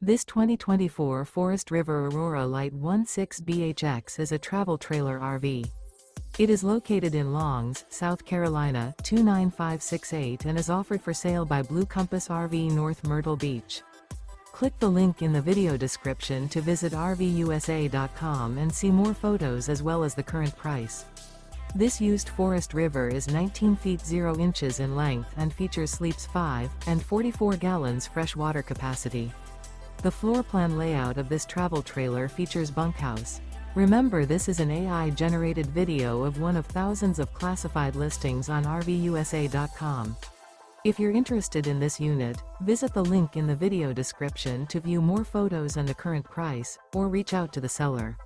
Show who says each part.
Speaker 1: This 2024 Forest River Aurora Light 16BHX is a travel trailer RV. It is located in Longs, South Carolina 29568 and is offered for sale by Blue Compass RV North Myrtle Beach. Click the link in the video description to visit RVUSA.com and see more photos as well as the current price. This used Forest River is 19 feet 0 inches in length and features sleeps 5 and 44 gallons fresh water capacity. The floor plan layout of this travel trailer features bunkhouse. Remember, this is an AI-generated video of one of thousands of classified listings on RVUSA.com. If you're interested in this unit, visit the link in the video description to view more photos and the current price, or reach out to the seller.